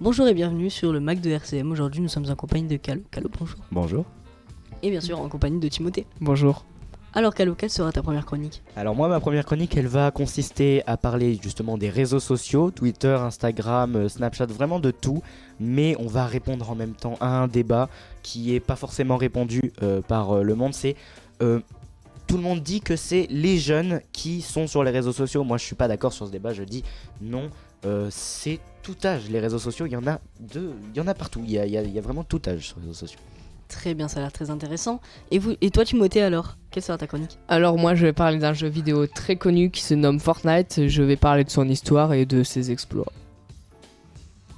Bonjour et bienvenue sur le Mac de RCM. Aujourd'hui, nous sommes en compagnie de Calo. Calo, bonjour. Bonjour. Et bien sûr, en compagnie de Timothée. Bonjour. Alors Calo, quelle sera ta première chronique ? Alors moi, ma première chronique, elle va consister à parler justement des réseaux sociaux, Twitter, Instagram, Snapchat, vraiment de tout. Mais on va répondre en même temps à un débat qui est pas forcément répondu par le monde. C'est tout le monde dit que c'est les jeunes qui sont sur les réseaux sociaux. Moi, je suis pas d'accord sur ce débat. Je dis non. C'est tout âge. Les réseaux sociaux, il y en a partout. Il y a vraiment tout âge sur les réseaux sociaux. Très bien, ça a l'air très intéressant. Et toi Timothée alors, quelle sera ta chronique ? Alors moi je vais parler d'un jeu vidéo très connu qui se nomme Fortnite. Je vais parler de son histoire et de ses exploits.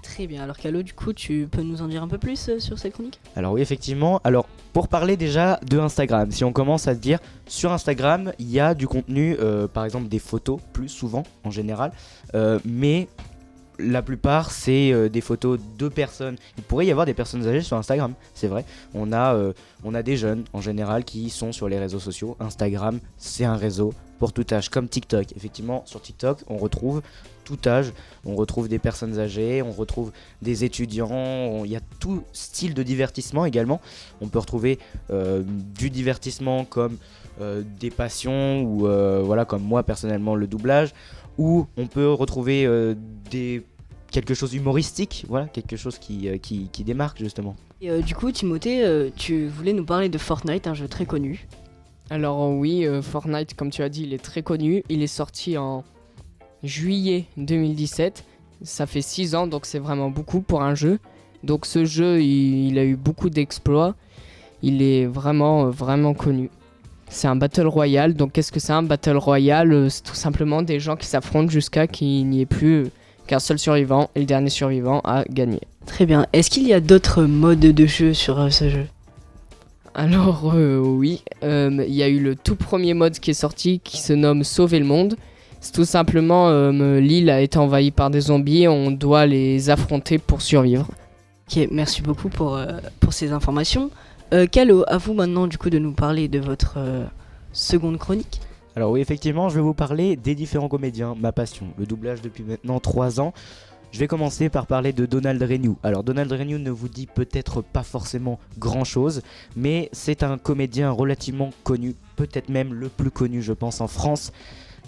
Très bien, alors Calo, du coup, tu peux nous en dire un peu plus sur cette chronique ? Alors oui, effectivement. Alors pour parler déjà de Instagram, si on commence à se dire sur Instagram, il y a du contenu, par exemple des photos, plus souvent en général, mais la plupart c'est des photos de personnes. Il pourrait y avoir des personnes âgées sur Instagram, c'est vrai. On a des jeunes en général qui sont sur les réseaux sociaux. Instagram, c'est un réseau pour tout âge, comme TikTok. Effectivement, sur TikTok, on retrouve tout âge, on retrouve des personnes âgées, on retrouve des étudiants, il y a tout style de divertissement également. On peut retrouver du divertissement comme des passions ou voilà, comme moi personnellement le doublage, ou on peut retrouver quelque chose humoristique, voilà, quelque chose qui démarque justement. Et du coup Timothée, tu voulais nous parler de Fortnite, un jeu très connu. Alors oui, Fortnite comme tu as dit il est très connu. Il est sorti en juillet 2017. Ça fait 6 ans donc c'est vraiment beaucoup pour un jeu. Donc ce jeu il a eu beaucoup d'exploits. Il est vraiment connu. C'est un Battle Royale. Donc qu'est-ce que c'est un Battle Royale ? C'est tout simplement des gens qui s'affrontent jusqu'à qu'il n'y ait plus qu'un seul survivant et le dernier survivant a gagné. Très bien, est-ce qu'il y a d'autres modes de jeu sur ce jeu ? Alors oui, il y a eu le tout premier mode qui est sorti qui se nomme Sauver le monde. C'est tout simplement l'île a été envahie par des zombies et on doit les affronter pour survivre. Ok, merci beaucoup pour ces informations. Calo, à vous maintenant du coup de nous parler de votre seconde chronique. Alors oui, effectivement, je vais vous parler des différents comédiens, ma passion, le doublage depuis maintenant 3 ans. Je vais commencer par parler de Donald Renew. Alors Donald Renew ne vous dit peut-être pas forcément grand chose, mais c'est un comédien relativement connu, peut-être même le plus connu je pense en France.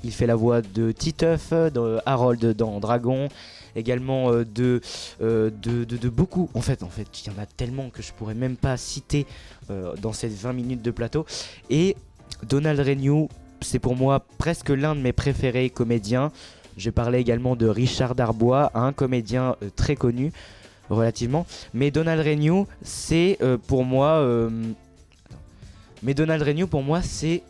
Il fait la voix de Titeuf, de Harold dans Dragon, également de beaucoup. En fait, il y en a tellement que je pourrais même pas citer dans ces 20 minutes de plateau. Et Donald Renew, c'est pour moi presque l'un de mes préférés comédiens. Je parlais également de Richard Darbois, un comédien très connu relativement. Mais Donald Renew, c'est pour moi... c'est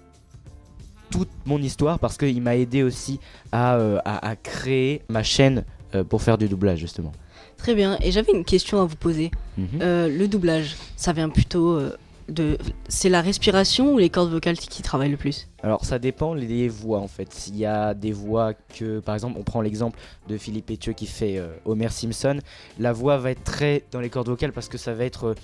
toute mon histoire parce qu'il m'a aidé aussi à créer ma chaîne pour faire du doublage justement. Très bien, et j'avais une question à vous poser. Le doublage, ça vient plutôt c'est la respiration ou les cordes vocales qui travaillent le plus ? Alors ça dépend les voix en fait. Il y a des voix que, par exemple, on prend l'exemple de Philippe Ethieu qui fait Homer Simpson. La voix va être très dans les cordes vocales parce que ça va être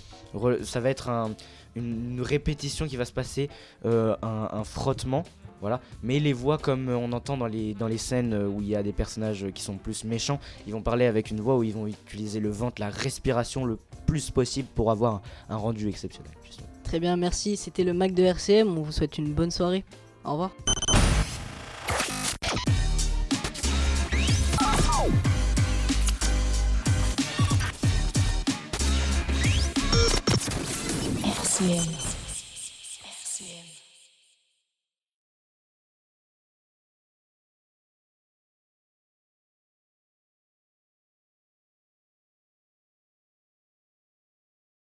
une répétition qui va se passer, un frottement. Voilà. Mais les voix comme on entend dans les scènes où il y a des personnages qui sont plus méchants, ils vont parler avec une voix où ils vont utiliser le ventre, la respiration le plus possible pour avoir un rendu exceptionnel. Justement. Très bien, merci. C'était le Mac de RCM. On vous souhaite une bonne soirée. Au revoir. RCM.